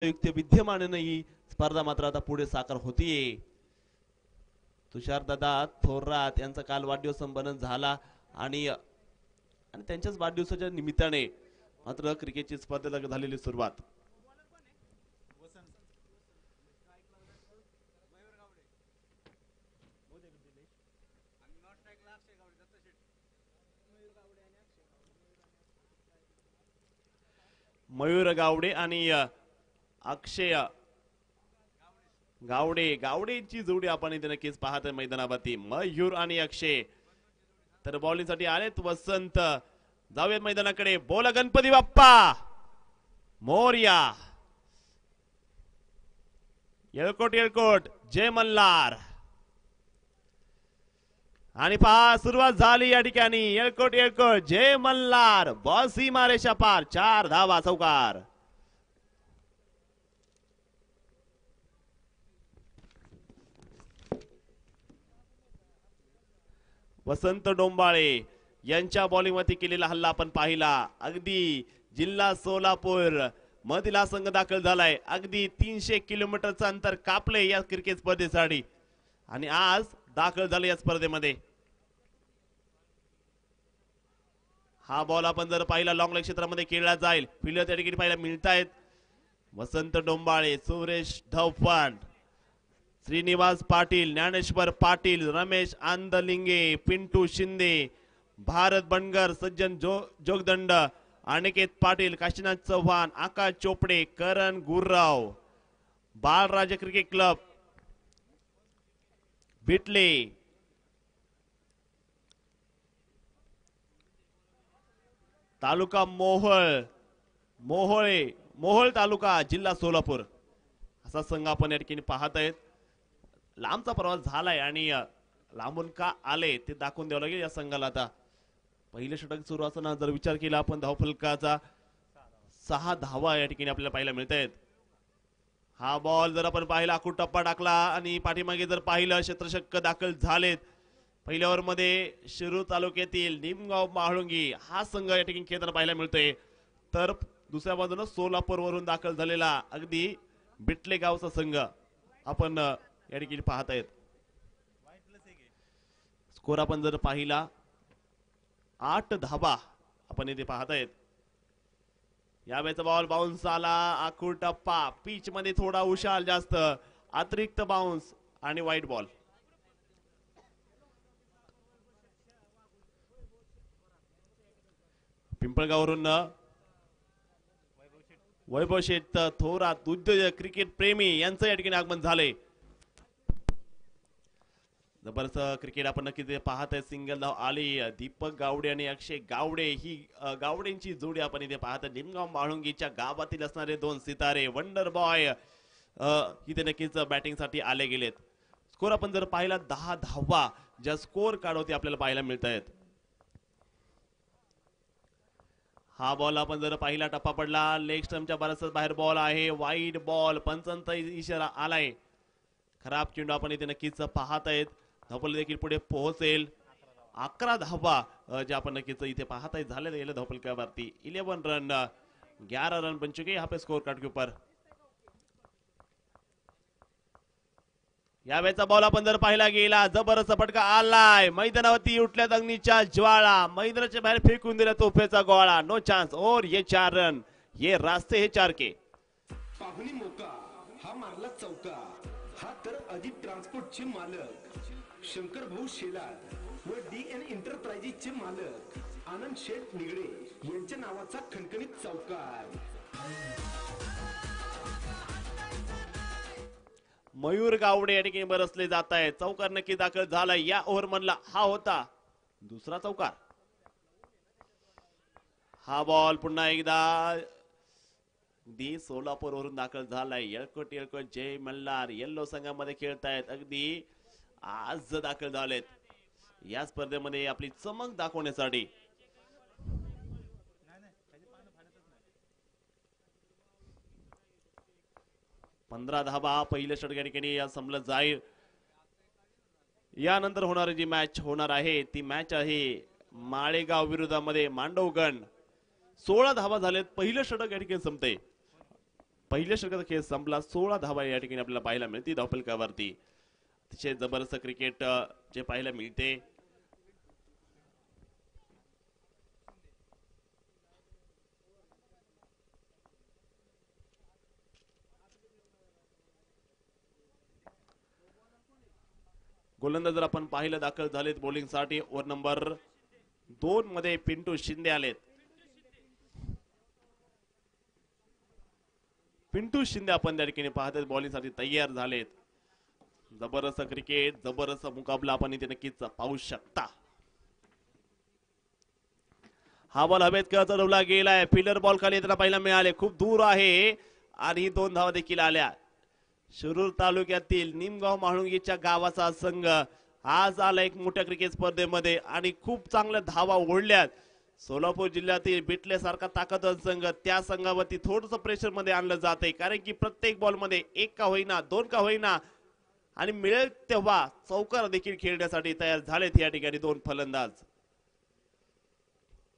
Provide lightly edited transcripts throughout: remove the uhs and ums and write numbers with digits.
युक्त विद्यमानाने ही स्पर्धा मात्र आता पुढे साकार होतीये. तुषारदादा थोरात यांचा काल वाढदिवस संपन्न झाला आणि त्यांच्याच वाढदिवसाच्या निमित्ताने मात्र क्रिकेटची स्पर्धेला झालेली सुरुवात. मयूर गावडे आणि अक्षय गावडे गावडेची जोडी आपण इथे नक्कीच पाहत मैदानावरती. मयूर आणि अक्षय तर बॉलिंग साठी आलेत. वसंत जाऊयात मैदानाकडे. बोला गणपती बाप्पा मोरया. येळकोट येळकोट जय मल्हार. आणि पहा सुरुवात झाली या ठिकाणी. येळकोट येळकोट जय मल्हार. बॉसी मारेशा पार. 4 धावा चौकार. वसंत डोंबाळे यांच्या बॉलिंग वरती केलेला हल्ला आपण पाहिला. अगदी जिल्हा सोलापूर मधील हा संघ दाखल झालाय. अगदी 300 किलोमीटरचं अंतर कापले या क्रिकेट स्पर्धेसाठी आणि आज दाखल झाले या स्पर्धेमध्ये. हा बॉल आपण जर पाहिला लॉंग लेग क्षेत्रामध्ये खेळला जाईल. फिल्डर त्या ठिकाणी पाहायला मिळत आहेत. वसंत डोंबाळे, सुरेश धवपण, श्रीनिवास पाटील, ज्ञानेश्वर पाटील, रमेश आंदलिंगे, पिंटू शिंदे, भारत बनगर, सज्जन जोगदंड, अनिकेत पाटील, काशीनाथ चव्हाण, आकाश चोपडे, करण गुरराव, बाळराजे क्रिकेट क्लब बिटले, तालुका मोहोळ तालुका जिल्हा सोलापूर असा संघ आपण या ठिकाणी पाहत आहेत. लांबचा प्रवास झालाय आणि लांबून का आले ते दाखवून द्यावं लागेल या संघाला. आता पहिले षटक सुरू असताना जर विचार केला आपण धावफलकाचा 6 धावा या ठिकाणी आपल्याला पाहायला मिळत आहेत. हा बॉल जर आपण पाहिला आखूड टप्पा टाकला आणि पाठीमागे जर पाहिलं क्षेत्रशक्क दाखल झालेत. पहिल्या ओव्हर मध्ये शिरूर तालुक्यातील निमगाव माळुंगी हा संघ या ठिकाणी खेळताना पाहायला मिळतोय. तर दुसऱ्या बाजूला सोलापूर वरून दाखल झालेला अगदी बिटले गावचा संघ आपण या ठिकाणी पाहत आहेत. स्कोर आपण जर पाहिला 8 धावा आपण इथे पाहत आहेत. यावेळेचा बॉल बाउन्स आला. आखूड टप्पा पिच मध्ये थोडा उशाल जास्त, अतिरिक्त बाउन्स आणि वाईट बॉल. पिंपळगाववरून वैभव शेठ थोरात उद्योजक क्रिकेट प्रेमी यांचं या ठिकाणी आगमन झाले. जबरदस्त क्रिकेट आपण नक्की पाहत आहे. सिंगल धाव आली. दीपक गावडे आणि अक्षय गावडे ही गावडेंची जोडी आपण इथे पाहत. निमगाव माळुंगीच्या गावातील असणारे 2 सितारे वंडर बॉय इथे नक्कीच बॅटिंग साठी आले गेलेत. स्कोर आपण जर पाहिला 10 धावा ज्या स्कोर कार्ड होते आपल्याला पाहायला मिळत आहेत. हा बॉल आपण जर पाहिला टप्पा पडला. लेग स्टंपच्या बराचसा बाहेर बॉल आहे. Wide ball. पंचांचा इशारा आलाय. खराब चेंडू आपण इथे नक्कीच पाहत आहेत. धावफलक देखील पुढे पोहोचेल. 11 धावा जे आपण नक्कीच इथे पाहत आहेत झालेले गेले धावफलकावरती. 11 रन 11 रन बन चुके यहाँ पे स्कोर कार्ड के ऊपर. यावेळेचा बॉल आपण जर पाहिला गेला जबरदस्त फटका आलाय. मैदानावरती उठल्यात अग्नीच्या ज्वाळा. मैदानाच्या बाहेर फेकून दिला तोफेचा गोळा. नो चान्स और ये 4 रन. ये रास्ते हे 4 के. पाहुणी मोका हा मारला चौका. हा तर अजित ट्रान्सपोर्टचे मालक शंकर भाऊ शेलार व DN एंटरप्राइजेसचे मालक आनंद शेठ निगडे यांच्या नावाचा खणखणीत चौकार. मयूर गावडे या ठिकाणी बरसले जात आहे. चौकार नक्की दाखल झाला. या ओव्हर मधला हा होता दुसरा चौकार. हा बॉल पुन्हा एकदा अगदी सोलापूर वरून दाखल झालाय. येळकोट येळकोट जय मल्हार येल्लो संघामध्ये खेळतायत. अगदी आज दाखल झालेत या स्पर्धेमध्ये आपली चमक दाखवण्यासाठी. पंधरा धावा पहिल्या षटक या ठिकाणी संपलं जाईल. यानंतर होणारी जी मॅच होणार आहे ती मॅच आहे माळेगाव विरोधामध्ये मांडवगण. 16 धावा झालेत. पहिलं षटक या ठिकाणी संपते. पहिल्या षटकाचा खेळ संपला. 16 धावा या ठिकाणी आपल्याला पाहायला मिळते धावफलकावरती. अतिशय जबरदस्त क्रिकेट जे पाहायला मिळते. गोलंदाज जर आपण पाहिलं दाखल झालेत बॉलिंग साठी. ओव्हर नंबर 2 मध्ये पिंटू शिंदे आलेत. पिंटू शिंदे आपण त्या ठिकाणी पाहतात बॉलिंग साठी तयार झालेत. जबरदस्त क्रिकेट, जबरदस्त मुकाबला आपण इथे नक्कीच पाहू शकता. हा बॉल हवेत चढवला गेलाय. फिल्डर बॉल खाली येताना पाहायला मिळाले. खूप दूर आहे आणि 2 धावा देखील आल्या. शिरूर तालुक्यातील निमगाव म्हाळुंगीच्या गावाचा संघ आज आला एक मोठ्या क्रिकेट स्पर्धेमध्ये आणि खूप चांगल्या धावा ओढल्यात. सोलापूर जिल्ह्यातील बिटले सारखा ताकदवान संघ, त्या संघावरती थोडस प्रेशर मध्ये आणलं जाते, कारण की प्रत्येक बॉल मध्ये 1 का होईना 2 का होईना आणि मिळेल तेव्हा चौकार देखील खेळण्यासाठी तयार झालेत या ठिकाणी 2 फलंदाज.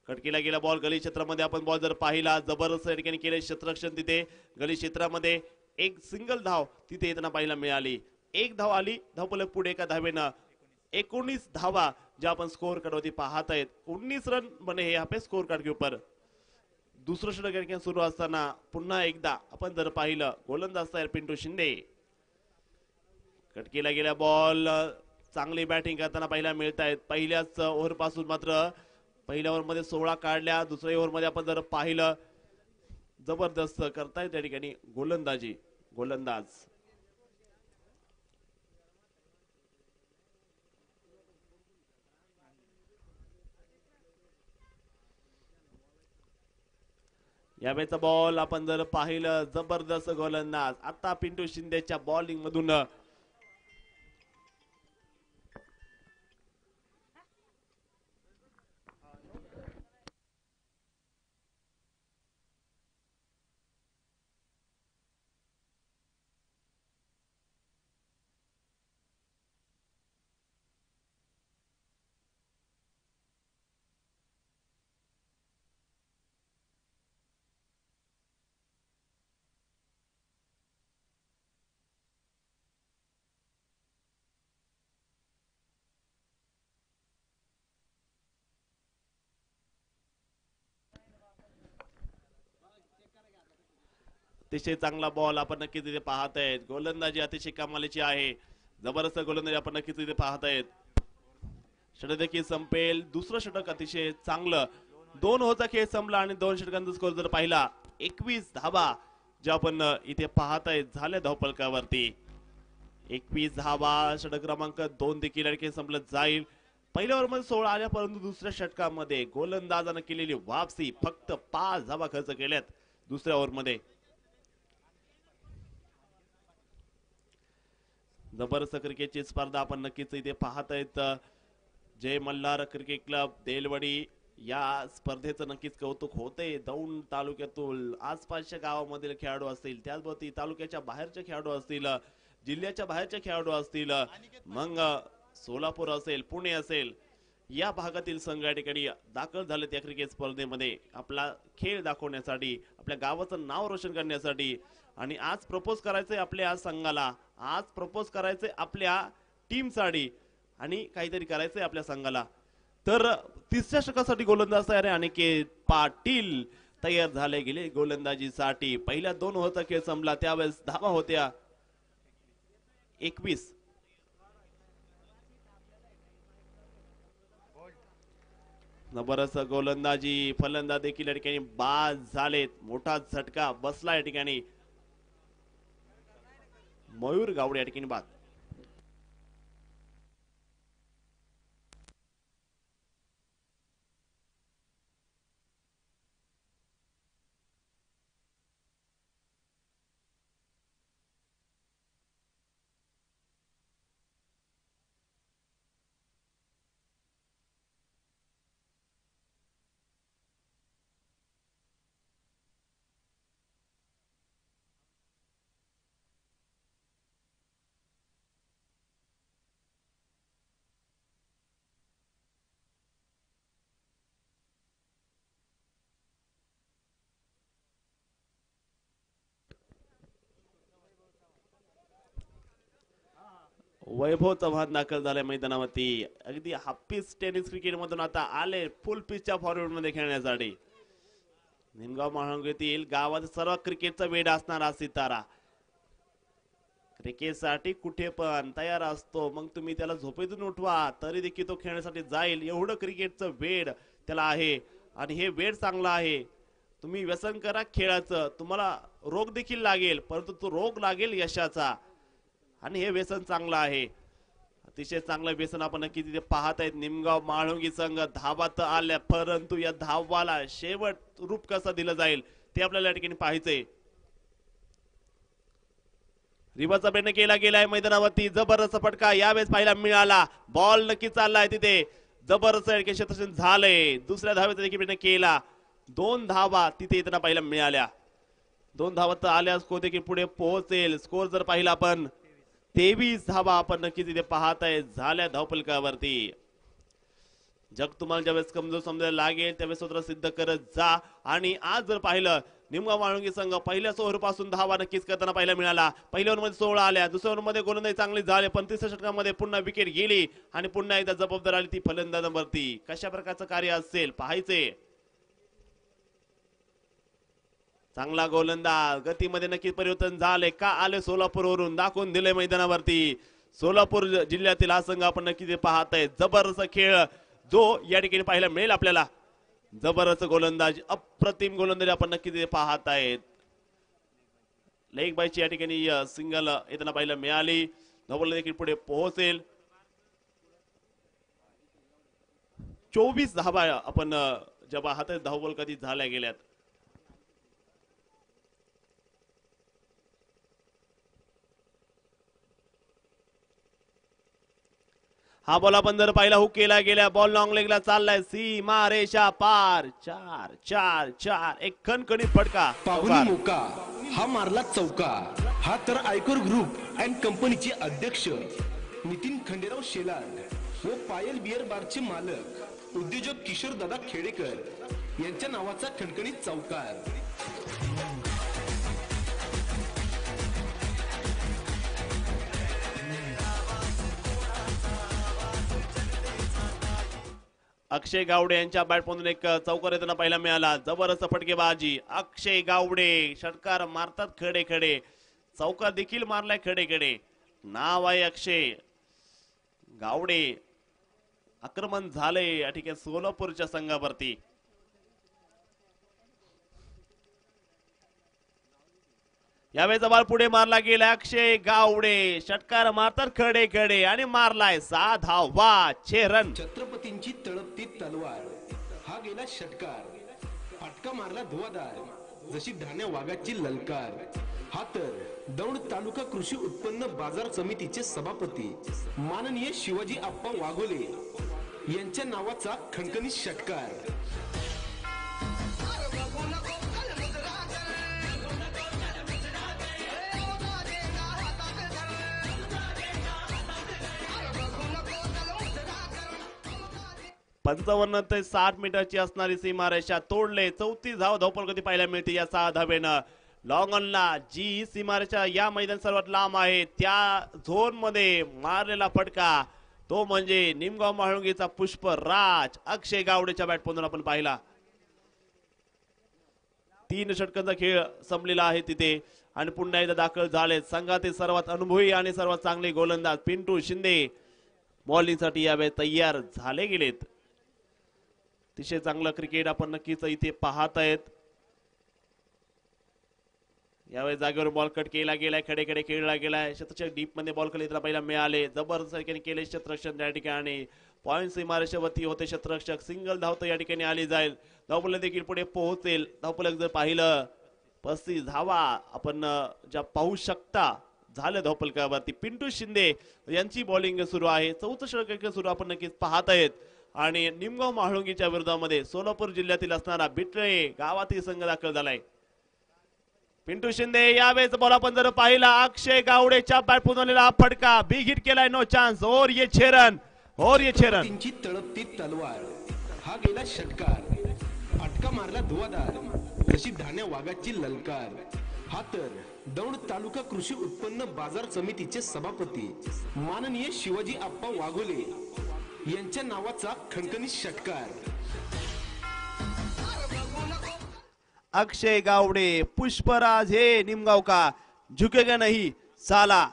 कटकीला गेला बॉल गली क्षेत्रामध्ये. आपण बॉल जर पाहिला जबरदस्त या ठिकाणी केले क्षेत्ररक्षण. तिथे गली क्षेत्रामध्ये एक सिंगल धाव तिथे येताना पाहायला मिळाली. 1 धाव आली. धावफलक पुढे एका धावेनं 19 धावा ज्या आपण स्कोर कार्ड वरती पाहत आहेत. 19 रन बने हे यहाँ पे स्कोर कार्ड के ऊपर. दुसरं षटक सुरू असताना पुन्हा एकदा आपण जर पाहिलं गोलंदाज तयार पिंटू शिंदे. कटकीला गेल्या बॉल चांगली बॅटिंग करताना पाहायला मिळत आहेत. पहिल्याच ओव्हर पासून मात्र पहिल्या ओव्हर मध्ये 16 काढल्या. दुसऱ्या ओव्हर मध्ये आपण जर पाहिलं जबरदस्त करतायत त्या ठिकाणी गोलंदाजी गोलंदाज. यावेळेचा बॉल आपण जर पाहिलं जबरदस्त गोलंदाज. आता पिंटू शिंदेच्या बॉलिंग मधून अतिशय चांगला बॉल आपण नक्कीच इथे पाहत आहेत. गोलंदाजी अतिशय कमालीची आहे. जबरदस्त गोलंदाजी आपण नक्कीच इथे पाहत आहेत. षटक देखील संपेल. दुसरं षटक अतिशय चांगलं. 2 ओव्हरचा खेळ संपला आणि 2 षटकांचा स्कोर जर पाहिला 21 धावा ज्या आपण इथे पाहत आहेत झाल्या धावफलकावरती. 21 धावा. षटक क्रमांक 2 देखील या ठिकाणी संपलं जाईल. पहिल्या ओव्हर मध्ये 16 आल्या, परंतु दुसऱ्या षटकामध्ये गोलंदाजानं केलेली वापसी फक्त 5 धावा खर्च केल्यात दुसऱ्या ओव्हर मध्ये. जबरदस्त क्रिकेटची स्पर्धा आपण नक्कीच इथे पाहत आहेत. जय मल्हार क्रिकेट क्लब देलवडी या स्पर्धेचं नक्कीच कौतुक होते. दौंड तालुक्यातील आसपासच्या गावामधील खेळाडू असतील, त्याचबरोबर तालुक्याच्या बाहेरचे खेळाडू असतील, जिल्ह्याच्या बाहेरचे खेळाडू असतील, मग सोलापूर असेल, पुणे असेल, या भागातील संघ या ठिकाणी दाखल झाले त्या क्रिकेट स्पर्धेमध्ये आपला खेळ दाखवण्यासाठी, आपल्या गावाचं नाव रोशन करण्यासाठी. आणि आज प्रपोज करायचंय आपल्या संघाला, आज प्रपोज करायचंय आपल्या टीमसाठी आणि काहीतरी करायचंय आपल्या संघाला. तर तिसऱ्या षटकासाठी गोलंदाज तयार आहे. अनिकेत पाटील तयार झाले गेले गोलंदाजीसाठी. पहिल्या 2 ओव्हरचा खेळ संपला त्यावेळेस धावा होत्या 21. जबरदस्त गोलंदाजी. फलंदाज देखील या ठिकाणी बाद झालेत. मोठा झटका बसला या ठिकाणी. मयूर गावडे या ठिकाणी बाद. वैभव चव्हाण दाखल झाले मैदानावरती. अगदी हाफ पिच टेनिस क्रिकेट मधून आता आले फुल पिचच्या फॉरवर्ड मध्ये खेळण्यासाठी. निमगाव महाळुंग येथील गावात सर्व क्रिकेटचा वेड असणारा सितारा क्रिकेटसाठी कुठे पण तयार असतो. मग तुम्ही त्याला झोपेतून उठवा तरी देखील तो खेळण्यासाठी जाईल. एवढं क्रिकेटचं वेड त्याला आहे आणि हे वेड चांगलं आहे. तुम्ही व्यसन करा खेळाचं, तुम्हाला रोग देखील लागेल परंतु तो रोग लागेल यशाचा. आणि हे व्यसन चांगलं आहे. अतिशय चांगलं व्यसन आपण नक्की तिथे पाहत आहेत. निमगाव माळुंगी संघ धावात आल्या परंतु या धावाला शेवट रूप कसं दिलं जाईल ते आपल्याला या ठिकाणी पाहायचंय. रिवाचा प्रयत्न केला गेलाय मैदानावरती. जबरदस्त फटका यावेळेस पाहायला मिळाला. बॉल नक्की चाललाय तिथे. जबरदस्त क्षेत्ररक्षण झालंय. दुसऱ्या धावेचा देखील प्रयत्न केला. 2 धावा तिथे येताना पाहायला मिळाल्या. 2 धावा तर आल्या. स्कोर देखील पुढे पोहोचेल. स्कोर जर पाहिला आपण 23 धावा आपण नक्की तिथे पाहताय झाल्या धावफलकावरती. जग तुम्हाला ज्यावेळेस कमजोर समजायला लागेल त्यावेळेस स्वतः सिद्ध करत जा. आणि आज जर पाहिलं निमगाव माळुंगी संघ पहिल्याच ओव्हर पासून धावा नक्कीच करताना पाहायला मिळाला. पहिल्या ओव्हर मध्ये 16 आल्या. दुसऱ्या ओव्हर मध्ये गोलंदाजी चांगली झाली पण तिसऱ्या षटकामध्ये पुन्हा विकेट गेली आणि पुन्हा एकदा जबाबदार आली ती फलंदाजांवरती. कशा प्रकारचं कार्य असेल पाहायचे. चांगला गोलंदाज गतीमध्ये नक्की परिवर्तन झाले का आले सोलापूरवरून दाखवून दिले मैदानावरती. सोलापूर जिल्ह्यातील हा संघ आपण नक्की पाहताय. जबरदस्त खेळ जो या ठिकाणी पाहायला मिळेल आपल्याला. जबरदस्त गोलंदाज अप्रतिम गोलंदाज आपण नक्की पाहतायत. लेग बायची या ठिकाणी सिंगल येताना पाहायला मिळाली. धावफलक देखील पुढे पोहोचेल. 24 धावा आपण ज्या पाहताय धावफलक कधी झाल्या गेल्यात. हा बॉल आपण जर पाहिला हुक केला गेला. बॉल लॉंग लेगला चाललाय. सीमा रेषा पार. 4 एक खणखणीत फटका. पाहुणी मोका हा मारला चौका. हा तर आयकर ग्रुप अँड कंपनीचे अध्यक्ष नितीन खंडेराव शेलार व पायल बियर बारचे मालक उद्योजक किशोर दादा खेडेकर यांच्या नावाचा खणखणीत चौकार. अक्षय गावडे यांच्या बॅटमधून एक चौकार येताना पाहायला मिळाला. जबरदस्त फटकेबाजी. अक्षय गावडे षटकार मारतात खडे खडे. चौकार देखील मारलाय खडे खडे. नाव आहे अक्षय गावडे. आक्रमण झाले या ठिकाणी सोलापूरच्या संघावरती. यावेळेचा बॉल पुढे मारला गेला. अक्षय गावडे षटकार मारतात खडे खडे आणि मारलाय 6 धावा. 6 रन. छत्रपतींची तळपती तलवार हा गेला षटकार. फटका मारला धुवादार जशी धान्य वाघाची ललकार. हा तर दौंड तालुका कृषी उत्पन्न बाजार समितीचे सभापती माननीय शिवाजी आप्पा वाघोले यांच्या नावाचा खणखणीत षटकार. पंचावन्न ते 60 मीटरची असणारी सीमारेषा तोडले. 34 धावफलक कधी पाहायला मिळते या 6 धावेनं. लॉंग ऑनला जी सीमारेषा या मैदान सर्वात लांब आहे त्या झोन मध्ये मारलेला फटका तो म्हणजे निमगाव माळुंगीचा पुष्पराज अक्षय गावडेच्या बॅटमधून आपण पाहिला. 3 षटकांचा खेळ संपलेला आहे तिथे आणि पुन्हा एकदा दाखल झाले संघातील सर्वात अनुभवी आणि सर्वात चांगले गोलंदाज पिंटू शिंदे बॉलिंग साठी यावेळी तयार झाले गेलेत. अतिशय चांगलं क्रिकेट आपण नक्कीच इथे पाहतायत. यावेळी जागेवर बॉल कट केला गेलाय. खडे खडे खेळला गेलाय. शतक डीप मध्ये बॉल खाली पाहायला मिळाले. जबरदस्त केले क्षेत्ररक्षण त्या ठिकाणी. पॉइंट सीमारेषेवरती होते क्षेत्ररक्षक. सिंगल धाव तर या ठिकाणी आली जाईल. धावफलक देखील पुढे पोहोचेल. धावफलक जर पाहिलं 35 धावा आपण ज्या पाहू शकता झालं धावफलकावरती. पिंटू शिंदे यांची बॉलिंग सुरू आहे. 4थं षटक सुरू आपण नक्कीच पाहतायत. आणि निमगाव माळुंगीच्या विरोधामध्ये सोलापूर जिल्ह्यातील असणारा बिटळे गावातील संघ दाखल झालाय. पिंटू शिंदे यावेळेस बॉल आपण जर पाहिला अक्षय गावडेच्या बॅट पुनवलेला फटका बिग हिट केलाय. No chance. और ये 6 रन. त्यांची तळपती तलवार हा गेला षटकार. फटका मारला धुवादार जशी धान्य वाघाची ललकार. हा तर दौंड तालुका कृषी उत्पन्न बाजार समितीचे सभापती माननीय शिवाजी आप्पा वाघोले यांच्या नावाचा खणखणीत षटकार. अक्षय गावडे, पुष्पराज हे निमगाव का झुकेगा नहीं साला.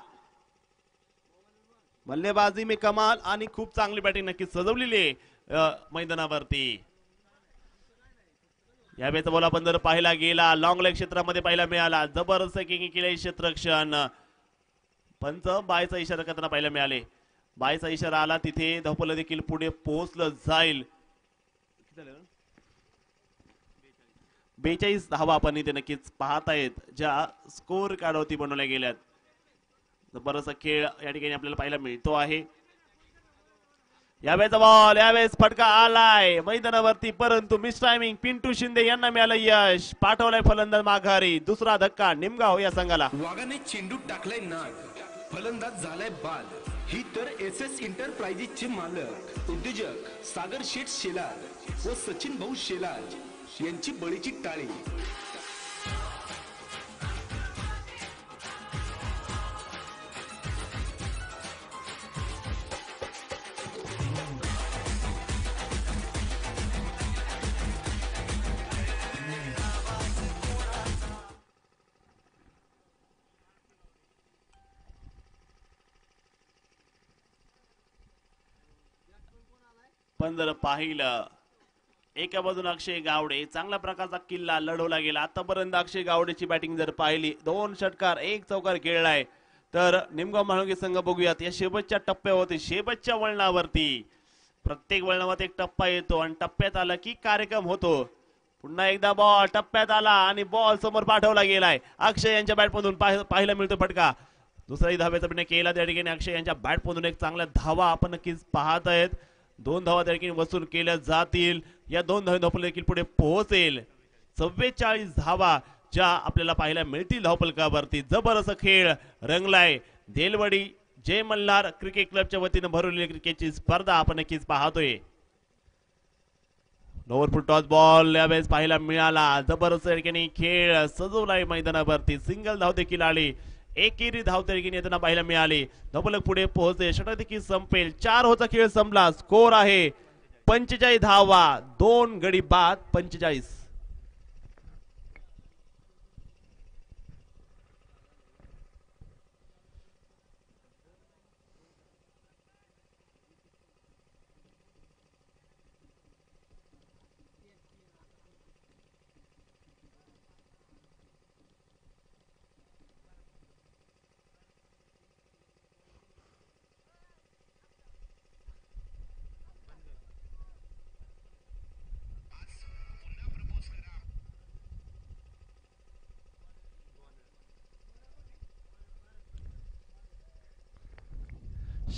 बल्लेबाजी में कमाल आणि खूप चांगली बॅटिंग नक्की सजवलेली आहे मैदानावरती. यावेळेचा बॉल आपण जर पाहिला गेला लॉंग लेग क्षेत्रामध्ये पाहायला मिळाला. जबरदस्त किंग केले क्षेत्ररक्षण. पंच बायचा इशारा करताना पाहायला मिळाले. बायचा इशारा आला तिथे धावपल देखील पुढे पोहोचलं जाईल. 42 धावा आपण इथे नक्कीच पाहतायत ज्या स्कोर कार्डवरती बनवल्या गेल्यात. जबरदस्त खेळ या ठिकाणी आपल्याला पाहायला मिळतो आहे. यावेळेचा बॉल यावेळेस फटका आलाय मैदानावरती परंतु मिस टायमिंग पिंटू शिंदे यांना मिळालं यश. पाठवलाय फलंदाज माघारी. दुसरा धक्का निमगाव या संघाला. वाघाने चेंडू टाकलाय नाग, फलंदाज झालाय बाद. ही तर SS एंटरप्राइजेसचे मालक उद्योजक सागर शेठ शेलार व सचिन भाऊ शेलार यांची बळीची टाळी. पण जर पाहिलं एका बाजूला अक्षय गावडे चांगल्या प्रकारचा किल्ला लढवला गेला. आतापर्यंत अक्षय गावडेची बॅटिंग जर पाहिली 2 षटकार 1 चौकार खेळलाय. तर निमगाव म्हाळुंगे संघ बघूयात या शेवटच्या टप्प्यावरती शेवटच्या वळणावरती. प्रत्येक वळणावर एक टप्पा येतो आणि टप्प्यात आला की कार्यक्रम होतो. पुन्हा एकदा बॉल टप्प्यात आला आणि बॉल समोर पाठवला गेलाय. अक्षय यांच्या बॅटमधून पाहायला मिळतो फटका. दुसराही धाव्याचा प्रयत्न केला त्या ठिकाणी अक्षय यांच्या बॅटमधून एक चांगल्या धावा आपण नक्कीच पाहत आहेत. 2 धावा त्या ठिकाणी वसूल केल्या जातील. या 2 धावा देखील पुढे पोहोचेल. 44 धावा ज्या आपल्याला पाहायला मिळतील धावफलकावरती. जबरदस्त खेळ रंगलाय. देलवडी जय मल्हार क्रिकेट क्लबच्या वतीने भरवलेली क्रिकेटची स्पर्धा आपण नक्कीच पाहतोय. लोअर फुट टॉस बॉल यावेळेस पाहायला मिळाला. जबरदस्त ठिकाणी खेळ सजवलाय मैदानावरती. सिंगल धाव देखील आली. एकेरी धाव त्या ठिकाणी येताना पाहायला मिळाली. धावफलक पुढे पोहोचते. षटक देखील संपेल. 4 होता खेळ संपला. स्कोर आहे 45 धावा 2 गडी बाद 45.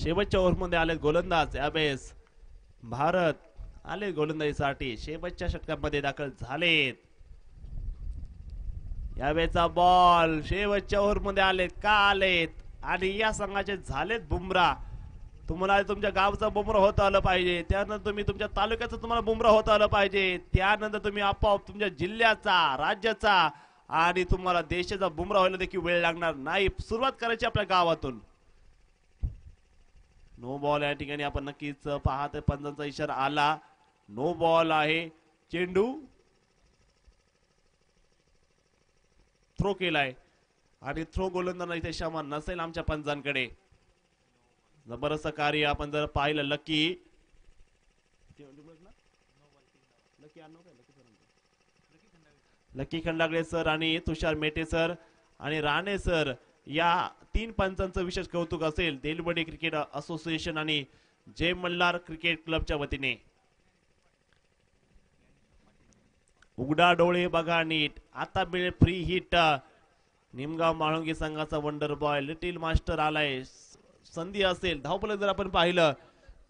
शेवटच्या ओव्हरमध्ये आले गोलंदाज. यावेळेस भारत आले गोलंदाजीसाठी शेवटच्या षटकामध्ये दाखल झालेत. यावेळेचा बॉल शेवटच्या ओव्हरमध्ये आलेत का आलेत आणि या संघाचे झालेत बुमरा. तुम्हाला तुमच्या गावचा बुमरा होता आलं पाहिजे. त्यानंतर तुम्ही तुमच्या तालुक्याचं तुम्हाला बुमरा होता आलं पाहिजे. त्यानंतर तुम्ही आपोआप तुमच्या जिल्ह्याचा राज्याचा आणि तुम्हाला देशाचा बुमरा व्हायला देखील वेळ लागणार नाही. सुरुवात करायची आपल्या गावातून. नो बॉल या ठिकाणी आपण नक्कीच पाहत पंचांचा इशारा आला. नो बॉल आहे. चेंडू थ्रो केलाय आणि थ्रो गोलंदाज इथे क्षमा नसेल आमच्या पंचांकडे. जबरदस्त कार्य आपण जर पाहिलं लकी खंडागळे सर आणि तुषार मेटे सर आणि राणे सर या 3 पंचांचं विशेष कौतुक असेल देलवडी क्रिकेट असोसिएशन आणि जय मल्हार क्रिकेट क्लबच्या वतीने. उघडा डोळे बघा नीट. आता मिळेल फ्री हिट. निमगाव म्हाळुंगे संघाचा वंडर बॉय लिटिल मास्टर आलाय. संधी असेल धावफलक जर आपण पाहिलं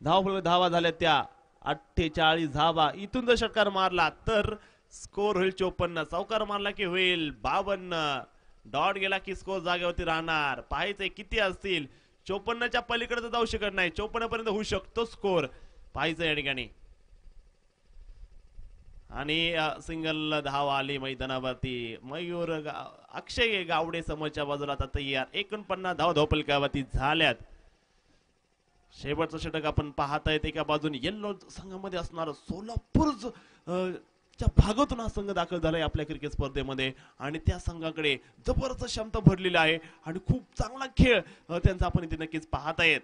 धावफलक धावा झाल्या त्या 48 धावा. इथून जर षटकार मारला तर स्कोर होईल 54. चौकार मारला की होईल 52. डॉट गेला की स्कोर जागेवरती राहणार. पाहायचंय किती असतील. 54च्या पलीकडे तर जाऊ शकत नाही. 54 पर्यंत होऊ शकतो स्कोर. पाहायचं या ठिकाणी. आणि सिंगल धाव आली मैदानावरती. मयूर अक्षय गावडे समोरच्या बाजूला आता तयार 49 धाव धावपलकावरती झाल्यात. शेवटचं षटक आपण पाहतायत. एका बाजूने येल्लो संघामध्ये असणार सोलापूर च्या भागातून हा संघ दाखल झालाय आपल्या क्रिकेट स्पर्धेमध्ये आणि त्या संघाकडे जबरदस्त क्षमता भरलेली आहे आणि खूप चांगला खेळ त्यांचा आपण इथे नक्कीच पाहतायत.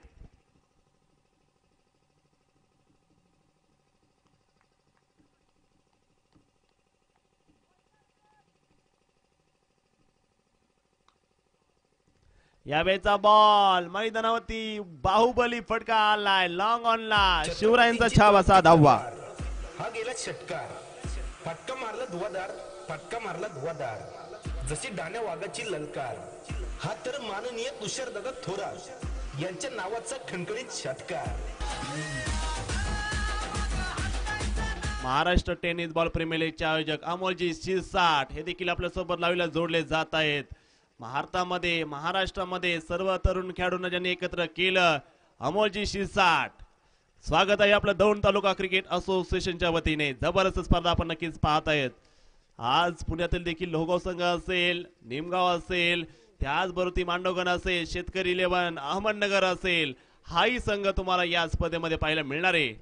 यावेळेचा बॉल मैदानावरती बाहुबली फटका आलाय लॉंग ऑनला. शिवरायांचा छाप असा धावा. हा गेला षटकार. फटका मारला धुवादार, फटका मारला धुवादार, जशी डाण्या वाघाची ललकार. हा तर माननीय तुषारदादा थोरात यांच्या नावाचा खणखणीत षटकार. महाराष्ट्र टेनिस बॉल प्रीमियर लीगचे आयोजक अमोलजी शिरसाट हे देखील आपल्या सोबत लावलेला जोडले जात आहेत. भारतामध्ये महाराष्ट्रामध्ये सर्व तरुण खेळाडूंना ज्यांनी एकत्र केलं अमोलजी शिरसाट. स्वागत आहे आपलं दौंड तालुका क्रिकेट असोसिएशनच्या वतीने. जबरदस्त स्पर्धा आपण नक्कीच पाहत आहेत. आज पुण्यातील देखील लोहगाव संघ असेल, निमगाव असेल, त्याचबरोबर मांडवगण असेल, शेतकरी 11 अहमदनगर असेल, हाही संघ तुम्हाला या स्पर्धेमध्ये पाहायला मिळणार आहे.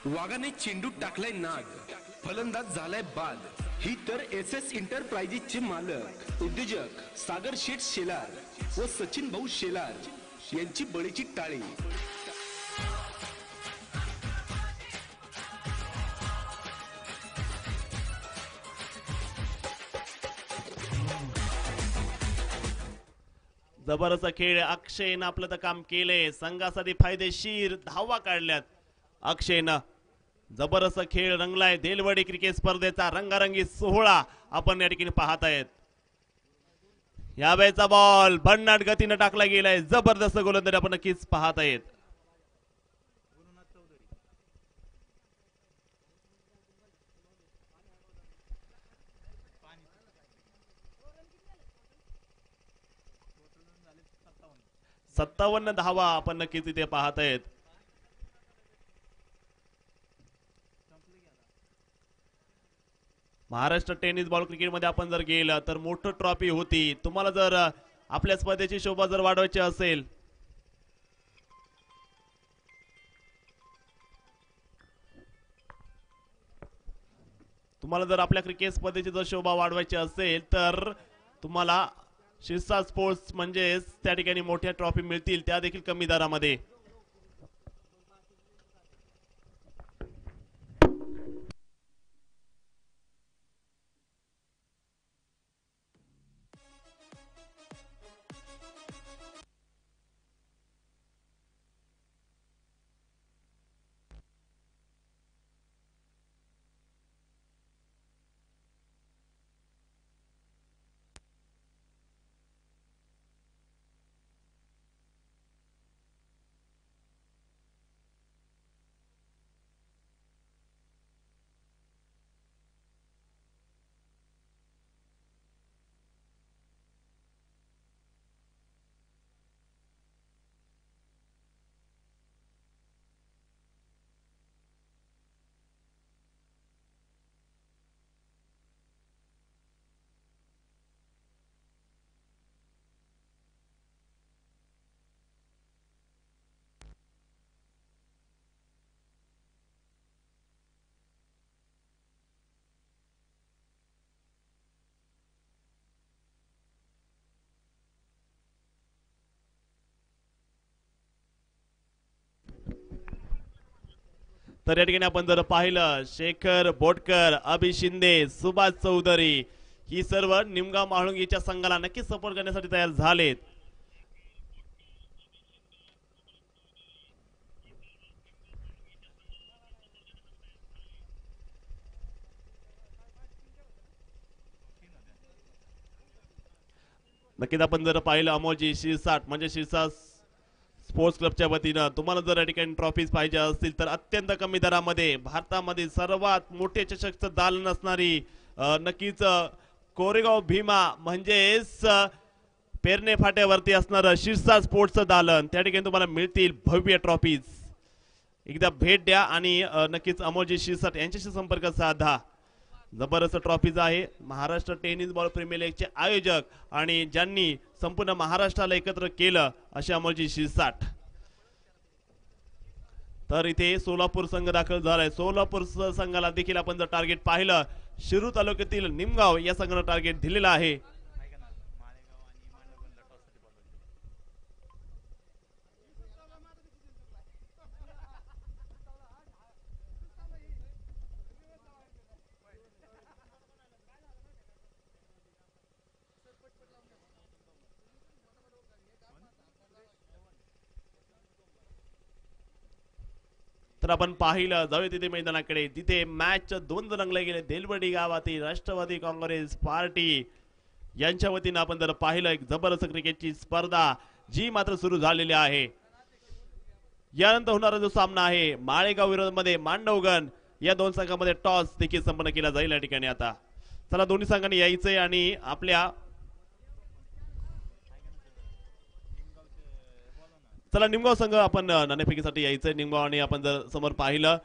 वाघाने चेंडू टाकलाय नाग, फलंदाज झालाय बाद. ही तर SS एंटरप्राइजेसचे मालक उद्योजक सागर शेठ शेलार व सचिन भाऊ शेलार यांची बळीची टाळी. जबरदस्त खेळ. अक्षयनं आपलं तर काम केलंय. संघासाठी फायदेशीर धावा काढल्यात अक्षयनं. जबरदस्त खेळ रंगलाय. देलवडी क्रिकेट स्पर्धेचा रंगारंगी सोहळा आपण या ठिकाणी पाहत आहेत. यावेळेचा बॉल भन्नाट गतीनं टाकला गेलाय. जबरदस्त गोलंदाजी आपण नक्कीच पाहत आहेत. सत्तावन्न धावा आपण नक्कीच इथे पाहत आहेत. महाराष्ट्र टेनिस बॉल क्रिकेट मध्ये आपण जर गेलं तर मोठं ट्रॉफी होती. तुम्हाला जर आपल्या स्पर्धेची शोभा जर वाढवायची असेल आपल्या क्रिकेट स्पर्धेची जर शोभा वाढवायची असेल तर तुम्हाला शिरसाट स्पोर्ट्स म्हणजे त्या ठिकाणी मोठ्या ट्रॉफी मिळतील, त्या देखील कमी दरामध्ये. तर या ठिकाणी आपण जर पाहिलं शेखर बोटकर, अभि शिंदे, सुभाष चौधरी ही सर्व निमगाव म्हाळुंगीच्या संघाला नक्कीच सपोर्ट करण्यासाठी तयार झालेत. नक्कीच आपण जर पाहिलं अमोलजी शिरसाट म्हणजे शिरसाट स्पोर्ट्स क्लबच्या वतीनं तुम्हाला जर या ठिकाणी ट्रॉफीज पाहिजे असतील तर अत्यंत कमी दरामध्ये भारतामध्ये सर्वात मोठे चषकचं दालन असणारी नक्कीच कोरेगाव भीमा म्हणजेच पेरणे फाट्यावरती असणारं शिरसा स्पोर्ट्सचं दालन त्या ठिकाणी तुम्हाला मिळतील भव्य ट्रॉफीज. एकदा भेट द्या आणि नक्कीच अमोलजी शिरसाट यांच्याशी संपर्क साधा. जबरदस्त ट्रॉफीज आहे. महाराष्ट्र टेनिस बॉल प्रीमियर लीगचे आयोजक आणि ज्यांनी संपूर्ण महाराष्ट्राला एकत्र केलं असे अमोलजी शिरसाट. तर इथे सोलापूर संघ दाखल झालाय. सोलापूर संघाला देखील आपण जर टार्गेट पाहिलं शिरूर तालुक्यातील निमगाव या संघाला टार्गेट दिलेलं आहे. तर आपण पाहिलं जाऊया तिथे मैदानाकडे. तिथे मॅच दोन रंगले गेले. देलवडी गावातील राष्ट्रवादी काँग्रेस पार्टी यांच्या वतीनं आपण जर पाहिलं एक जबरदस्त क्रिकेटची स्पर्धा जी मात्र सुरू झालेली आहे. यानंतर होणारा जो सामना आहे माळेगाव विरोधामध्ये मांडवगण या दोन संघांमध्ये टॉस देखील संपन्न केला जाईल या ठिकाणी. आता चला दोन्ही संघांनी यायचंय आणि आपल्या चला निमगाव संघ आपण नाणेफेकीसाठी यायचंय. निमगाव आणि आपण जर समोर पाहिलं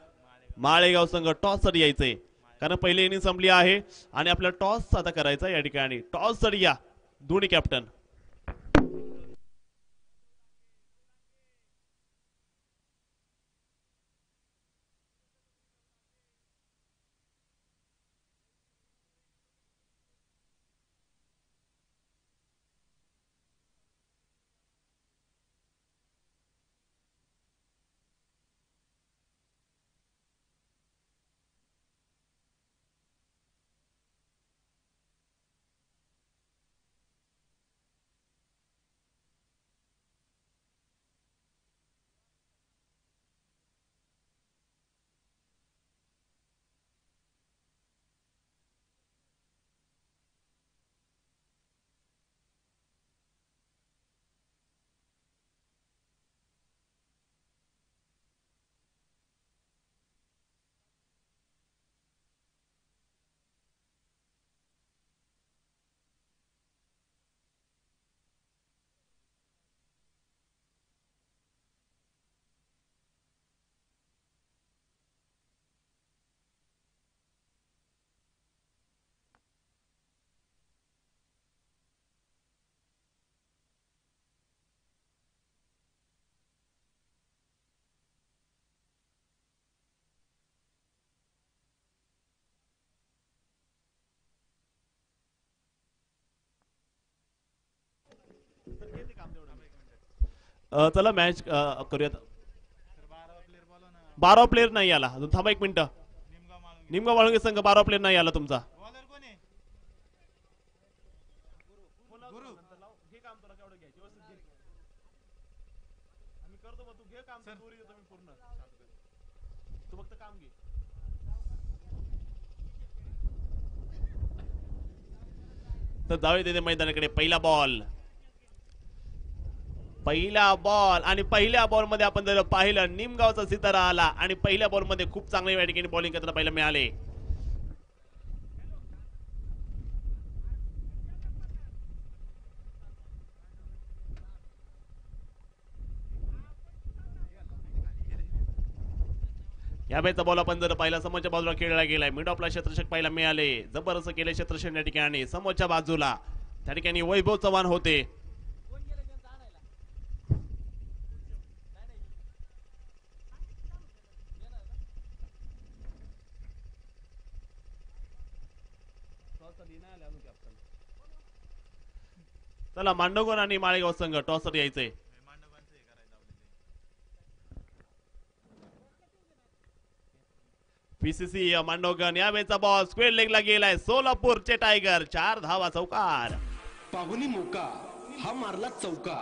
माळेगाव संघ टॉस साठी यायचंय कारण पहिली इनिंग संपली आहे आणि आपला टॉस आता करायचा या ठिकाणी. टॉस साठी या दोन्ही कॅप्टन. चला मॅच करूयात. 12 प्लेयर नाही आला अजून. थांबा एक मिनिट. निमगाव वाळुंगे संघ 12 प्लेयर नाही आला तुमचा. तर जाऊया तिथे मैदानाकडे. पहिला बॉल आणि पहिल्या बॉल मध्ये आपण जर पाहिलं निमगावचा सितारा आला आणि पहिल्या बॉल मध्ये खूप चांगल्या या ठिकाणी बॉलिंग करताना पाहायला मिळाले. या वेळेचा बॉल आपण जर पाहिला समोरच्या बाजूला खेळला गेलाय. मिड ऑफला क्षेत्ररक्षक पाहायला मिळाले. जबरदस्त केले क्षेत्ररक्षक या ठिकाणी. समोरच्या बाजूला त्या ठिकाणी वैभव चव्हाण होते. चला मांडवगण आणि माळेगाव संघ टॉस साठी यायचंय. पीसीसी मांडवगण या वेळेचा बॉल स्क्वेअर लेगला गेलाय. सोलापूरचे टायगर 4 धावा चौकार. पाहुणी मोका हा मारला चौका.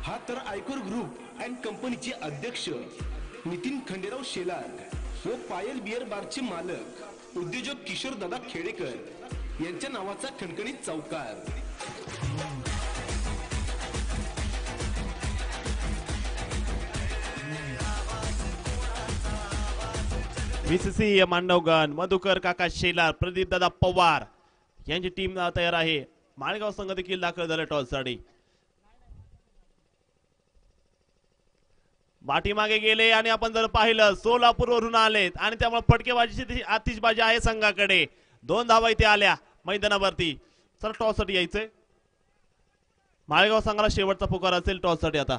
हा तर आयकर ग्रुप अँड कंपनीचे अध्यक्ष नितीन खंडेराव शेलार व पायल बियर बारचे मालक उद्योजक किशोर दादा खेडेकर यांच्या नावाचा खणखणीत चौकार. व्हीसीसी मांडवगण, मधुकर काका शेलार, प्रदीप दादा पवार यांची टीम तयार आहे. माळेगाव संघ देखील दाखल झाला टॉससाठी. पाठीमागे गेले आणि आपण जर पाहिलं सोलापूरवरून आलेत आणि त्यामुळे फटकेबाजीची आतिषबाजी आहे संघाकडे. 2 धावा इथे आल्या मैदानावरती. चला टॉससाठी यायचंय. माळेगाव संघाला शेवटचा पुकार असेल टॉससाठी आता.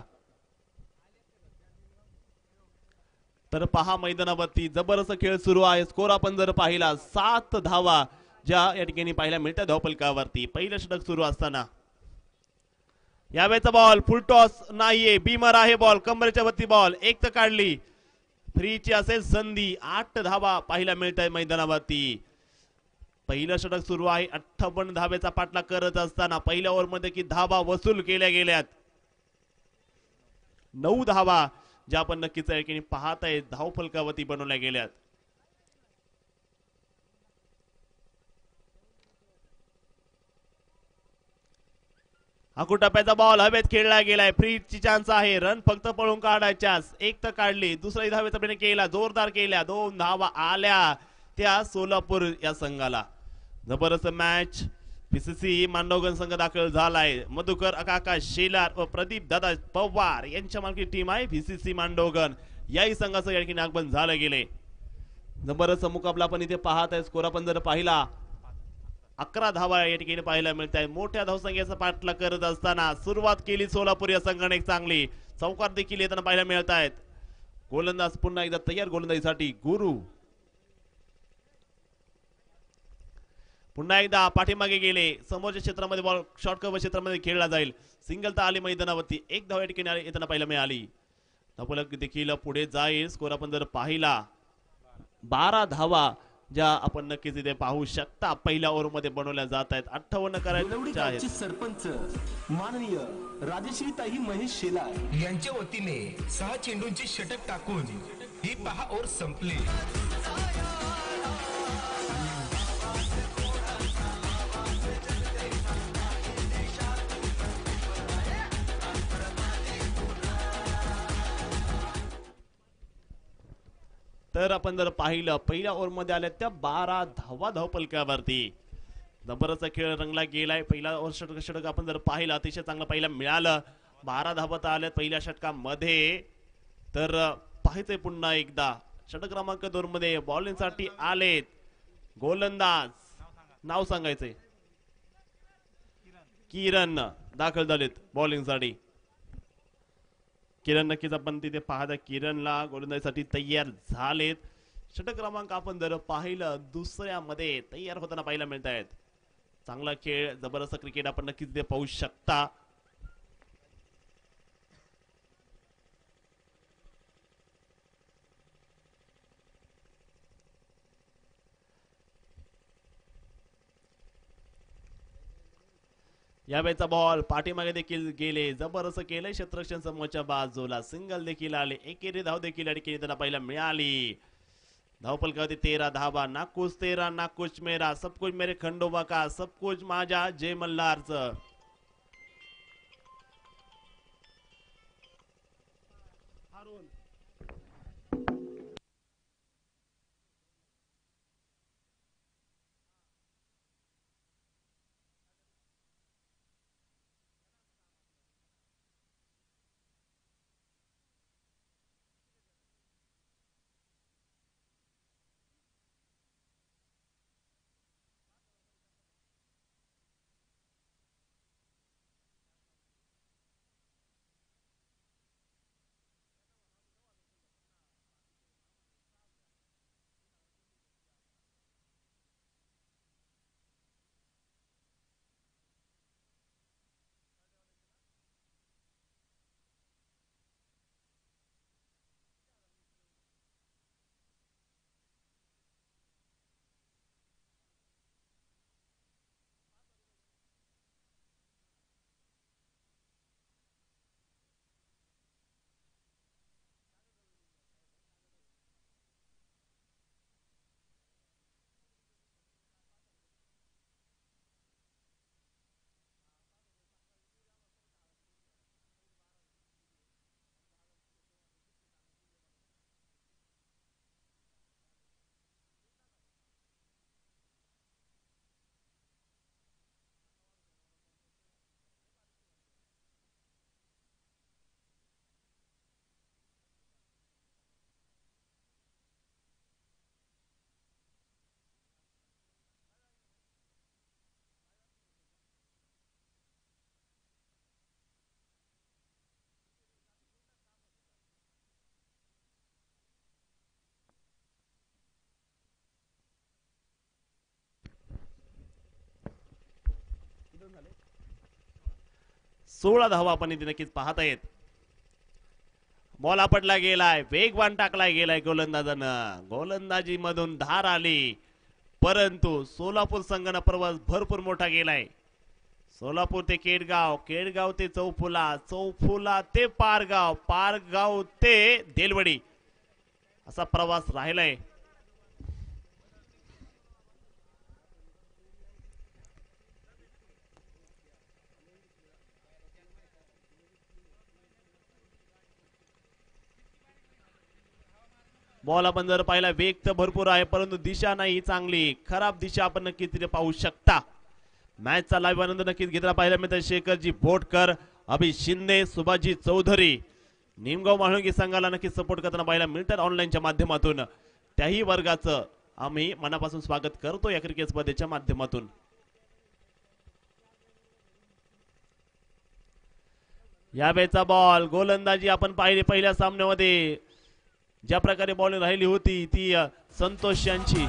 तर पहा मैदानावरती जबरदस्त खेळ सुरू आहे. स्कोर आपण जर पाहिला 7 धावा ज्या या ठिकाणी पाहायला मिळतात धावफलकावरती. पहिलं षटक सुरू असताना यावेळेचा बॉल फुल टॉस नाहीये. बीमर आहे बॉल कमरेच्या वरती बॉल एक तर काढली. फ्रीची असेल संधी. 8 धावा पाहायला मिळत आहे मैदानावरती. पहिलं षटक सुरू आहे. 58 धावेचा पाठलाग करत असताना पहिल्या ओव्हरमध्ये की धावा वसूल केल्या गेल्यात. 9 धावा ज्या आपण नक्कीच या ठिकाणी पाहत आहे धावफलकावरती बनवल्या गेल्यात. टप्प्याचा बॉल हवेत खेळला गेलाय. फ्रीची चान्स आहे. रन फक्त पळून काढायच्या. एक तर काढली. दुसऱ्या धावेचा प्रयत्न केला. जोरदार केल्या. 2 धावा आल्या त्या सोलापूर या संघाला. जबरदस्त मॅच. पीसीसी मांडवगण संघ दाखल झालाय. मधुकर काका शेलार व प्रदीप दादा पवार यांच्या मालकी टीम आहे पीसीसी मांडवगण. याही संघाचं या ठिकाणी आगमन झालं गेले. जबरदस्त मुकाबला आपण इथे पाहत आहे. स्कोर आपण जर पाहिला 11 धावा या ठिकाणी पाहायला मिळत आहे. मोठ्या धावसंख्येचा पाठलाग करत असताना सुरुवात केली सोलापूर या संघाने एक चांगली. चौकार देखील येताना पाहायला मिळत आहेत. गोलंदाज पुन्हा एकदा तयार गोलंदाजीसाठी गुरु. पुन्हा एकदा पाठीमागे गेले. समोरच्या क्षेत्रामध्ये बॉल शॉर्ट कव्हर क्षेत्रामध्ये खेळला जाईल. सिंगल तर आली मैदानावरती. एक धाव या ठिकाणी येताना पाहायला मिळाली. धावफलक देखील पुढे जाईल. स्कोर आपण जर पाहिला 12 धावा ज्या आपण नक्कीच इथे पाहू शकता पहिल्या ओव्हर मध्ये बनवल्या जात आहेत. 58 करायचे आहेत. सरपंच माननीय राजश्रीताई महेश शेलार यांच्या वतीने 6 चेंडूंचे षटक टाकून ही 10 ओव्हर संपली. तर आपण जर पाहिलं पहिल्या ओव्हर मध्ये आल्या त्या 12 धावा धावफलकावरती. जबरदस्त खेळ रंगला गेलाय. पहिला ओव्हर षटक आपण जर पाहिलं अतिशय चांगलं पहिला मिळालं. 12 धावा आल्यात पहिल्या षटकामध्ये. तर पाहायचंय पुन्हा एकदा षटक क्रमांक 2 मध्ये बॉलिंग साठी आलेत गोलंदाज. नाव सांगायचंय किरण दाखल झालेत बॉलिंग साठी. किरण नक्कीच आपण तिथे पाहता किरणला गोलंदाजीसाठी तयार झालेत. षटक क्रमांक आपण जर पाहिलं दुसऱ्यामध्ये तयार होताना पाहायला मिळत आहेत. चांगला खेळ जबरदस्त क्रिकेट आपण नक्कीच तिथे पाहू शकता. यावेळेचा बॉल पाठीमागे देखील गेले. जबरदस्त केले क्षेत्ररक्षण समोरच्या बाजूला. सिंगल देखील आले. एकेरी धाव देखील अडकेली त्यांना पाहायला मिळाली. धावफलकावरती 13 धावा. नाकुश 13 नाकुश मेरा सब कुछ मेरे खंडोबा का सब कुछ माझ्या जय मल्हारचं. 16 धावा आपण इथे नक्कीच पाहत आहेत. बॉल आपटला गेलाय, वेगवान टाकला गेलाय गोलंदाजानं. गोलंदाजी मधून धार आली, परंतु सोलापूर संघानं प्रवास भरपूर मोठा गेलाय. सोलापूर ते केडगाव, केडगाव ते चौफुला, चौफुला ते पारगाव, पारगाव ते देलवडी असा प्रवास राहिलाय. बॉल आपण जर पाहिला वेग तर भरपूर आहे, परंतु दिशा नाही चांगली, खराब दिशा आपण नक्कीच तिथे पाहू शकता. मॅचचा लाईव्ह आनंद नक्कीच घेतला पाहायला मिळतं. शेखरजी बोटकर, अभि शिंदे, सुभाजी चौधरी निमगाव म्हाळुंगी संघाला नक्कीच सपोर्ट करताना पाहायला मिळतात ऑनलाईनच्या माध्यमातून. त्याही वर्गाचं आम्ही मनापासून स्वागत करतो या क्रिकेट स्पर्धेच्या माध्यमातून. यावेळेचा बॉल गोलंदाजी आपण पाहिली पहिल्या सामन्यामध्ये ज्या प्रकारे बॉलिंग राहिली होती ती संतोष यांची.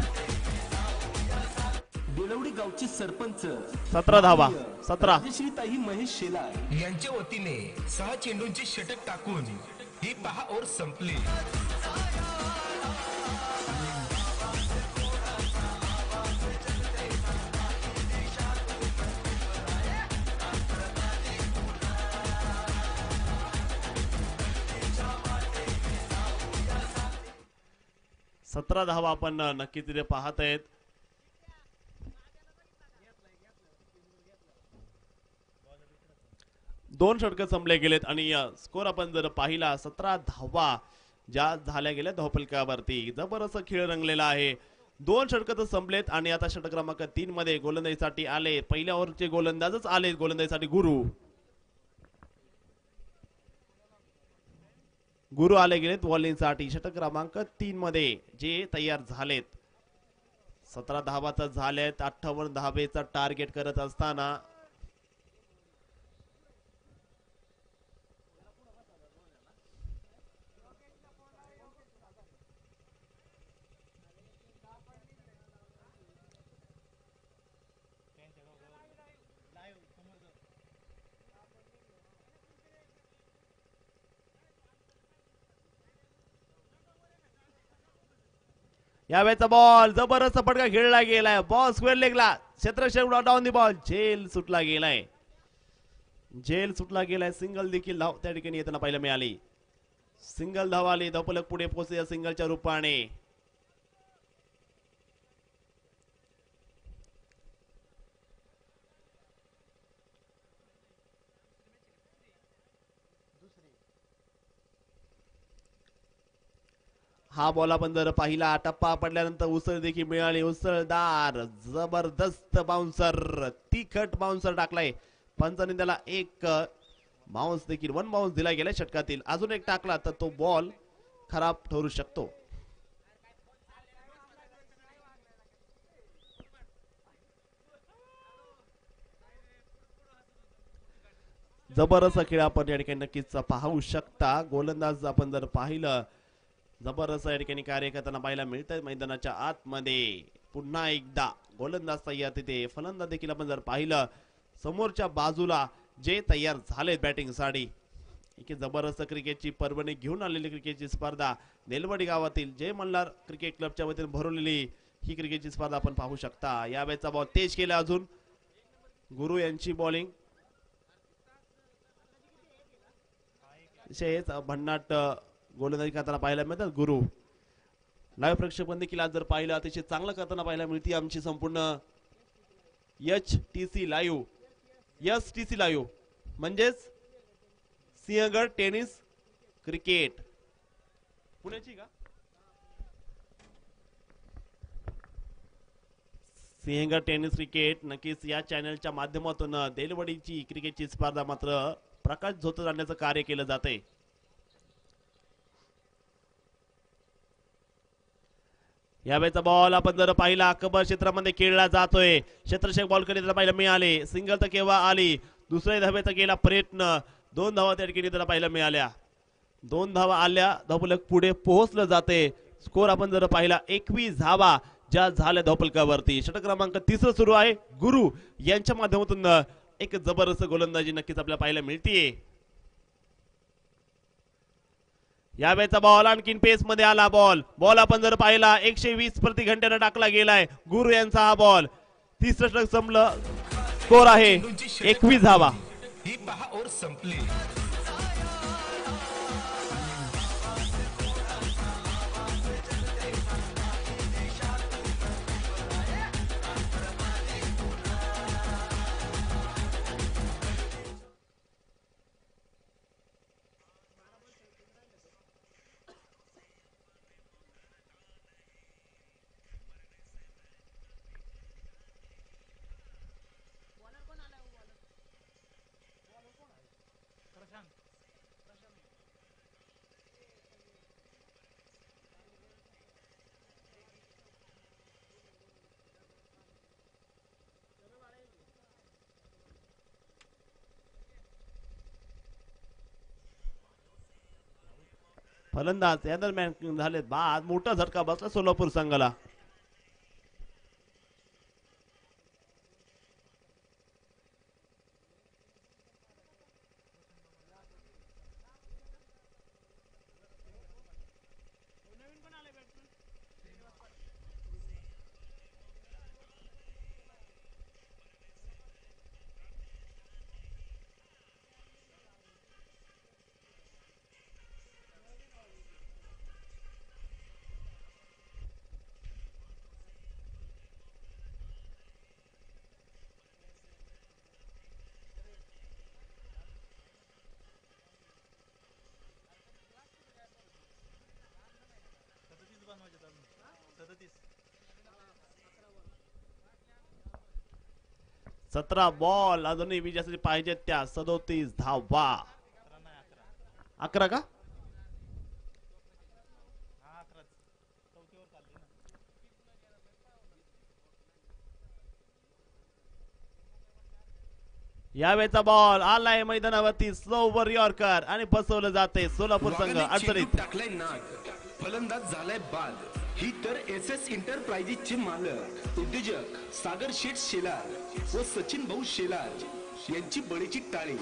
बेलवडी गावचे सरपंच 17 धावा, 17. राजश्रीताई महेश शेलार यांच्या वतीने 6 चेंडूंचे षटक टाकून ही पहा ओव्हर संपली. सतरा धावा आपण नक्की तिथे पाहत आहेत. दोन षटक संपले गेलेत आणि स्कोर आपण जर पाहिला 17 धावा ज्या झाल्या गेल्या धावफलकावरती. जबरदस्त खेळ रंगलेला आहे. दोन षटक तर संपलेत आणि आता षटक क्रमांक 3 मध्ये गोलंदाजीसाठी आले. पहिल्या ओव्हरचे गोलंदाजच आले गोलंदाजीसाठी. गुरु आले गेलेत बॉलिंगसाठी षटक क्रमांक 3 मध्ये जे तयार झालेत. 17 धावाचा झालेत. 58 धावेचा टार्गेट करत असताना यावेळेचा बॉल जबरदस्त फटका खेळला गेलाय. बॉल स्क्वेअर लेगला, क्षेत्रक्षक डाऊन दी बॉल, झेल सुटला गेलाय. झेल सुटला गेलाय. सिंगल देखील धाव त्या ठिकाणी येताना पाहायला मिळाली. सिंगल धाव आली. धावफलक पुढे पोहोचले या सिंगलच्या रूपाने. हा बॉल आपण जर पाहिला टप्पा पडल्यानंतर उसळ देखील मिळाली. उसळदार जबरदस्त बाउन्सर, तिखट बाउन्सर टाकलाय पंचांनी. त्याला एक बाउन्स देखील 1 बाउन्स दिला गेला षटकातील. अजून एक टाकला तर तो बॉल खराब ठरू शकतो. जबरदस्त खेळ आपण या ठिकाणी नक्कीच पाहू शकता. गोलंदाज आपण जर पाहिलं जबरदस्त या ठिकाणी कार्य करताना पाहायला मिळतंय मैदानाच्या आतमध्ये. पुन्हा एकदा गोलंदाज तयार तिथे. फलंदाज देखील आपण जर पाहिलं समोरच्या बाजूला जे तयार झालेत बॅटिंग साठी. एक जबरदस्त क्रिकेटची पर्वणी घेऊन आलेली क्रिकेटची स्पर्धा देलवडी गावातील जय मल्हार क्रिकेट क्लबच्या वतीने भरवलेली ही क्रिकेटची स्पर्धा आपण पाहू शकता. यावेळेचा बॉल तेज केला. अजून गुरु यांची बॉलिंग भन्नाट गोलंदाजी करताना पाहायला मिळतात. गुरु लाईव्ह प्रेक्षक देखील आज जर पाहिलं अतिशय चांगलं करताना पाहायला मिळते आमची संपूर्ण HTC लाईव्ह म्हणजेच सिंहगड टेनिस क्रिकेट पुण्याची का सिंहगड टेनिस क्रिकेट नक्कीच या चॅनलच्या माध्यमातून देलवडीची क्रिकेटची स्पर्धा मात्र प्रकाश झोत आणण्याचं कार्य केलं जाते. यावेळेचा बॉल आपण जर पाहिला कबर क्षेत्रामध्ये खेळला जातोय. क्षेत्ररक्षक बॉल कडे त्याला पाहायला मिळाले. सिंगल तर केव्हा आली. दुसऱ्या धावेचा केला प्रयत्न. 2 धावा त्या ठिकाणी त्याला पाहायला मिळाल्या. 2 धावा आल्या. धावफलक पुढे पोहोचलं जाते. स्कोर आपण जर पाहिला 21 धावा ज्या झाल्या धावफलकावरती. षटक क्रमांक 3 सुरू आहे. गुरु यांच्या माध्यमातून एक जबरदस्त गोलंदाजी नक्कीच आपल्याला पाहायला मिळतीये. यावेळेचा बॉल आणखीन पेस मध्ये आला. बॉल आपण जर पाहिला 120 प्रति घंट्यानं टाकला गेलाय. गुरु यांचा हा बॉल. 30 षटक संपलं. स्कोर आहे 21 धावा. ही पहा ओर संपली. फलंदाज या दरम्यान झाले बाद. मोठा झटका बसला सोलापूर संघाला. सतरा बॉल अजूनही विजयासाठी पाहिजेत त्या. 37 धावा. 11 का? यावेळेचा बॉल आलाय मैदानावरती. स्लोवर यॉर्कर आणि बसवलं जाते. सोलापूर संघ वाघाने चेंडू अडचणीत. टाकलाय नाद. फलंदाज झालाय बाद. ही तर एस एस एंटरप्राइजेसचे मालक उद्योजक सागर शेठ शेलार व सचिन भाऊ शेलार यांची बळीची टाळी.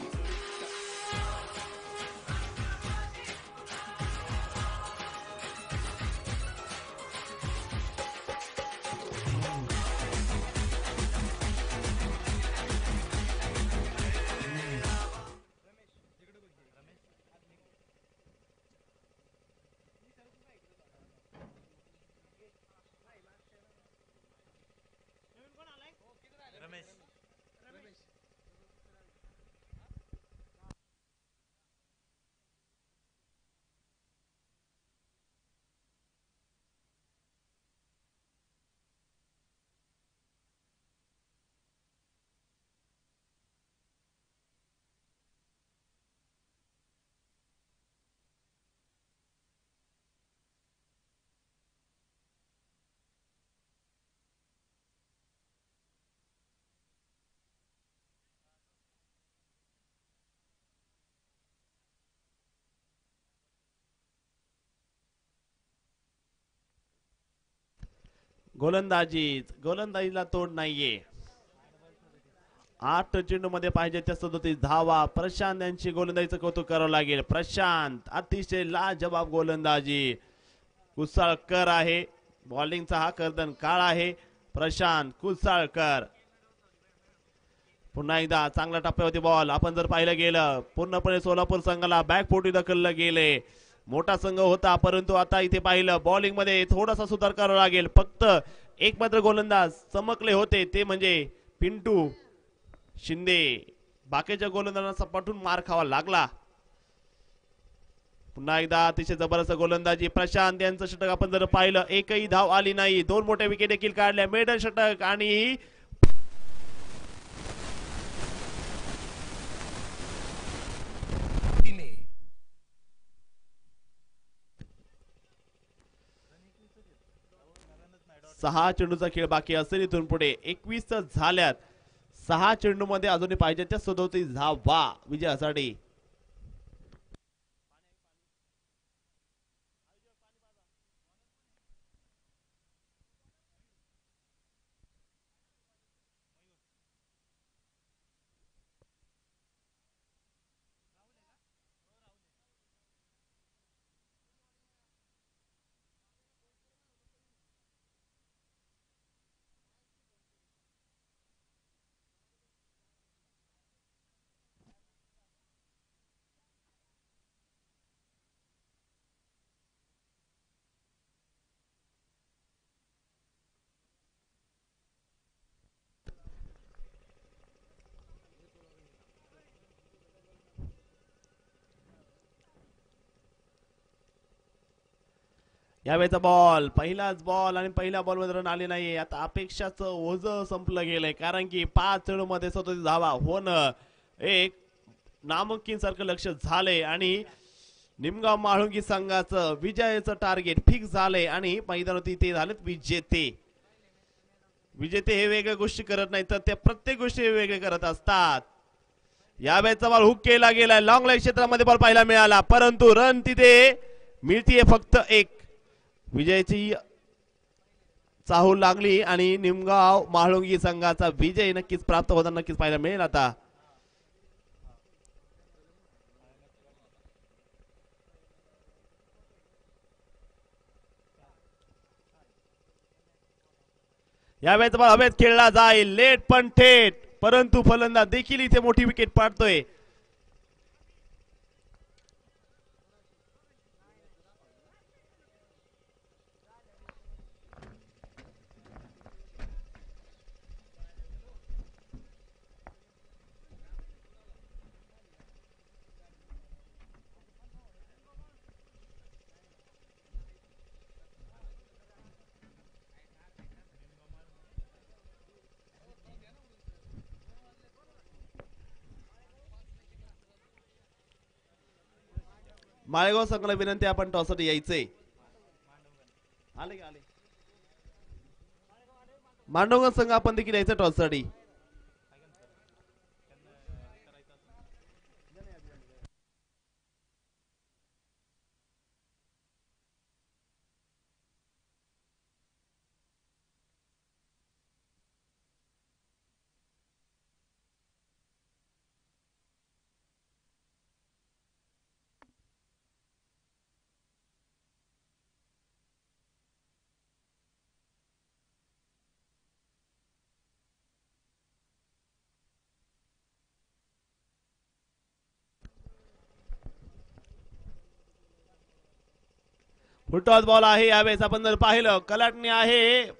गोलंदाजीला तोड नाहीये. 8 चेंडू मध्ये पाहिजे त्या 37 धावा. प्रशांत यांची गोलंदाजीचं कौतुक करावं लागेल. प्रशांत अतिशय लाजवाब गोलंदाजी. कुसाळकर आहे. बॉलिंगचा हा कर्दन काळ आहे. प्रशांत कुसाळकर. पुन्हा एकदा चांगल्या टप्प्यावरती बॉल. आपण जर पाहिलं गेलं पूर्णपणे सोलापूर संघाला बॅकफुटी ढकललं गेले. मोठा संघ होता परंतु आता इथे पाहिलं बॉलिंग मध्ये थोडासा सुधार करावा लागेल. फक्त एक मात्र गोलंदाज चमकले होते ते म्हणजे पिंटू शिंदे. बाकीच्या गोलंदाजांना सपाटून मार खावा लागला. पुन्हा एकदा अतिशय जबरदस्त गोलंदाजी. प्रशांत यांचं षटक आपण जर पाहिलं एकही धाव आली नाही. 2 मोठ्या विकेट देखील काढल्या. मेडल षटक आणि सहा चेंडूचा खेळ बाकी असेल. इथून पुढे 21 झाल्यात. 6 चेंडू मध्ये अजूनही पाहिजे त्या 37 धावा विजयासाठी. यावेळेचा बॉल पहिलाच बॉल आणि पहिल्या बॉल मध्ये रन आली नाही. आता अपेक्षाचं ओझ संपलं गेलंय कारण की 5 चेंडूमध्ये 37 धावा होणं एक नामुमकिन सारखं लक्ष झालंय आणि निमगाव म्हाळुंगी संघाचं विजयाचं टार्गेट फिक्स झालंय आणि मैदानावरती ते झालेत विजेते. विजेते हे वेगळ्या गोष्टी करत नाही तर ते प्रत्येक गोष्टी वेगळे करत असतात. यावेळेचा बॉल हुक केला गेलाय. लॉंग लाईन क्षेत्रामध्ये बॉल पाहायला मिळाला परंतु रन तिथे मिळतीये फक्त एक. विजयाची चाहूल लागली आणि निमगाव म्हाळुंगी संघाचा विजय नक्कीच प्राप्त होताना नक्कीच पाहायला मिळेल. आता यावेळेचा बॉल हवेत खेळला जाईल लेट पण थेट परंतु फलंदाज देखील इथे मोठी विकेट पाडतोय. माळेगाव संघाला विनंती आपण टॉससाठी यायचंय. आले आले मांडवगण संघ आपण देखील यायचं टॉससाठी. फुटॉस बॉल आहे. यावेळेस आपण जर पाहिलं कलाटणी आहे